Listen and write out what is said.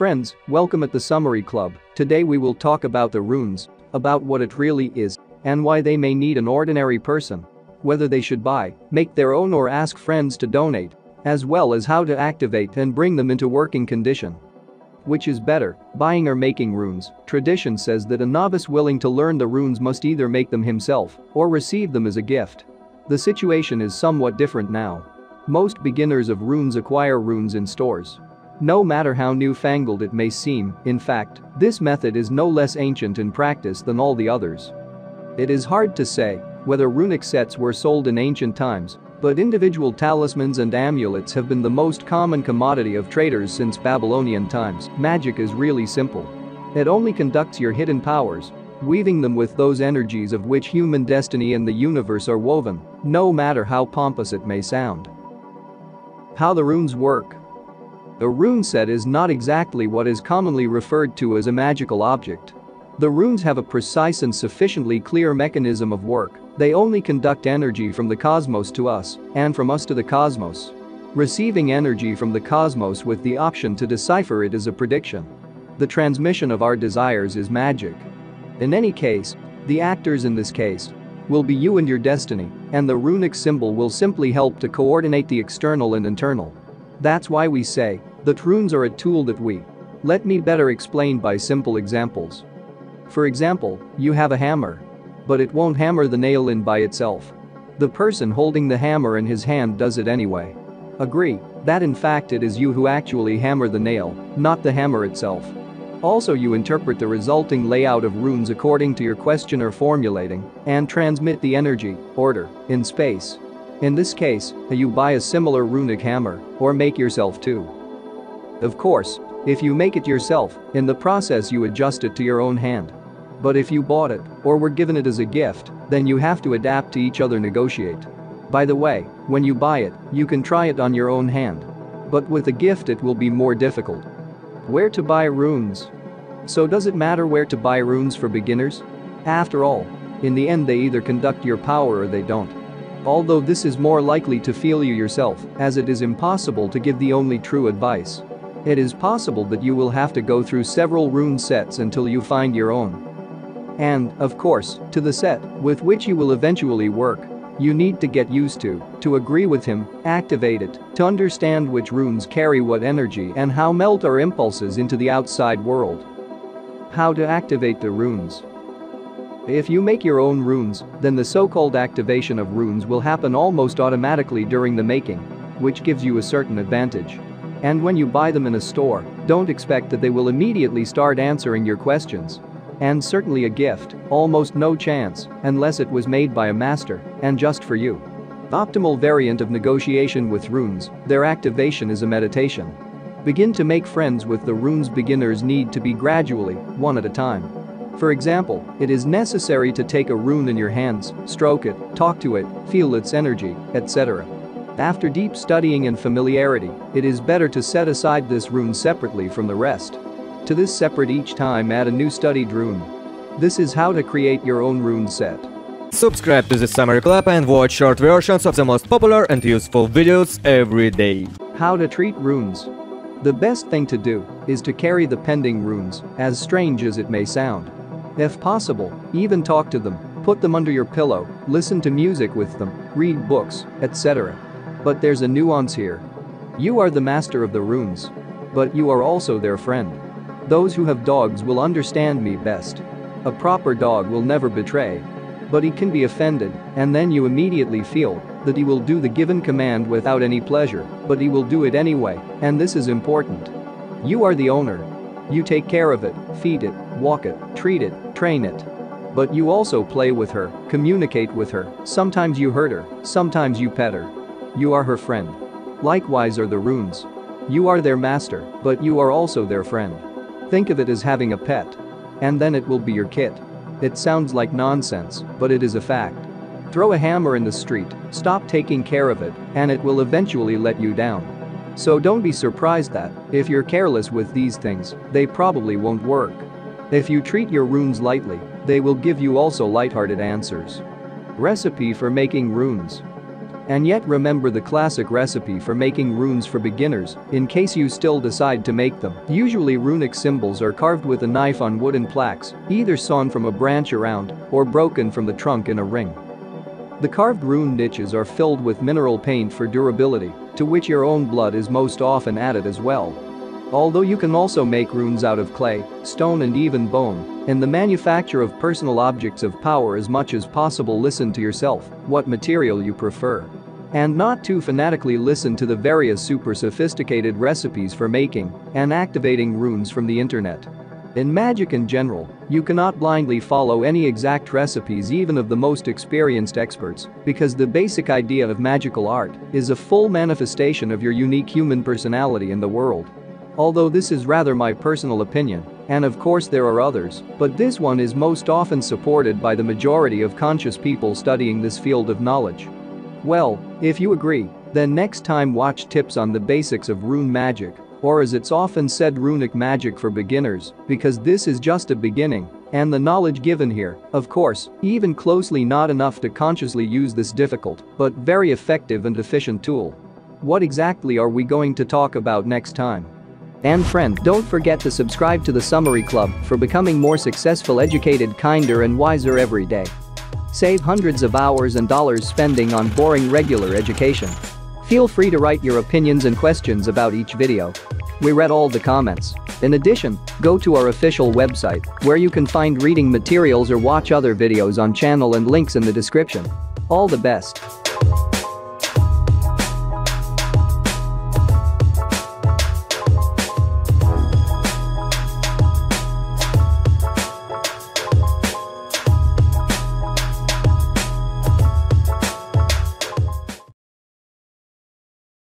Friends, welcome at the Summary Club. Today we will talk about the runes, about what it really is, and why they may need an ordinary person. Whether they should buy, make their own or ask friends to donate, as well as how to activate and bring them into working condition. Which is better, buying or making runes? Tradition says that a novice willing to learn the runes must either make them himself or receive them as a gift. The situation is somewhat different now. Most beginners of runes acquire runes in stores. No matter how newfangled it may seem, in fact, this method is no less ancient in practice than all the others. It is hard to say whether runic sets were sold in ancient times, but individual talismans and amulets have been the most common commodity of traders since Babylonian times. Magic is really simple. It only conducts your hidden powers, weaving them with those energies of which human destiny and the universe are woven, no matter how pompous it may sound. How the runes work. A rune set is not exactly what is commonly referred to as a magical object. The runes have a precise and sufficiently clear mechanism of work. They only conduct energy from the cosmos to us, and from us to the cosmos. Receiving energy from the cosmos with the option to decipher it is a prediction. The transmission of our desires is magic. In any case, the actors in this case will be you and your destiny, and the runic symbol will simply help to coordinate the external and internal. That's why we say that runes are a tool that we. Let me better explain by simple examples. For example, you have a hammer. But it won't hammer the nail in by itself. The person holding the hammer in his hand does it anyway. Agree that in fact it is you who actually hammer the nail, not the hammer itself. Also, you interpret the resulting layout of runes according to your question or formulating and transmit the energy, order, in space. In this case, you buy a similar runic hammer or make yourself too. Of course, if you make it yourself, in the process you adjust it to your own hand. But if you bought it or were given it as a gift, then you have to adapt to each other, negotiate. By the way, when you buy it, you can try it on your own hand. But with a gift it will be more difficult. Where to buy runes? So does it matter where to buy runes for beginners? After all, in the end they either conduct your power or they don't. Although this is more likely to feel you yourself, as it is impossible to give the only true advice. It is possible that you will have to go through several rune sets until you find your own. And, of course, to the set with which you will eventually work, you need to get used to agree with him, activate it, to understand which runes carry what energy and how melt our impulses into the outside world. How to activate the runes. If you make your own runes, then the so-called activation of runes will happen almost automatically during the making, which gives you a certain advantage. And when you buy them in a store, don't expect that they will immediately start answering your questions. And certainly a gift, almost no chance, unless it was made by a master and just for you. Optimal variant of negotiation with runes, their activation is a meditation. Begin to make friends with the runes. Beginners need to be gradually, one at a time. For example, it is necessary to take a rune in your hands, stroke it, talk to it, feel its energy, etc. After deep studying and familiarity, it is better to set aside this rune separately from the rest. To this separate each time add a new studied rune. This is how to create your own rune set. Subscribe to the Summary Club and watch short versions of the most popular and useful videos every day. How to treat runes. The best thing to do is to carry the pending runes, as strange as it may sound. If possible, even talk to them, put them under your pillow, listen to music with them, read books, etc. But there's a nuance here. You are the master of the runes. But you are also their friend. Those who have dogs will understand me best. A proper dog will never betray. But he can be offended, and then you immediately feel that he will do the given command without any pleasure, but he will do it anyway, and this is important. You are the owner. You take care of it, feed it, walk it, treat it, train it. But you also play with her, communicate with her, sometimes you hurt her, sometimes you pet her. You are her friend. Likewise are the runes. You are their master, but you are also their friend. Think of it as having a pet. And then it will be your kit. It sounds like nonsense, but it is a fact. Throw a hammer in the street, stop taking care of it, and it will eventually let you down. So don't be surprised that, if you're careless with these things, they probably won't work. If you treat your runes lightly, they will give you also lighthearted answers. Recipe for making runes. And yet remember the classic recipe for making runes for beginners, in case you still decide to make them. Usually runic symbols are carved with a knife on wooden plaques, either sawn from a branch around or broken from the trunk in a ring. The carved rune niches are filled with mineral paint for durability, to which your own blood is most often added as well. Although you can also make runes out of clay, stone and even bone, in the manufacture of personal objects of power as much as possible listen to yourself, what material you prefer. And not too fanatically listen to the various super sophisticated recipes for making and activating runes from the internet. In magic in general, you cannot blindly follow any exact recipes even of the most experienced experts, because the basic idea of magical art is a full manifestation of your unique human personality in the world. Although this is rather my personal opinion, and of course there are others, but this one is most often supported by the majority of conscious people studying this field of knowledge. Well, if you agree, then next time watch tips on the basics of rune magic, or as it's often said, runic magic for beginners, because this is just a beginning, and the knowledge given here, of course, even closely not enough to consciously use this difficult but very effective and efficient tool. What exactly are we going to talk about next time? And friend, don't forget to subscribe to the Summary Club for becoming more successful, educated, kinder and wiser every day. Save hundreds of hours and dollars spending on boring regular education. Feel free to write your opinions and questions about each video. We read all the comments. In addition, go to our official website where you can find reading materials or watch other videos on channel and links in the description. All the best.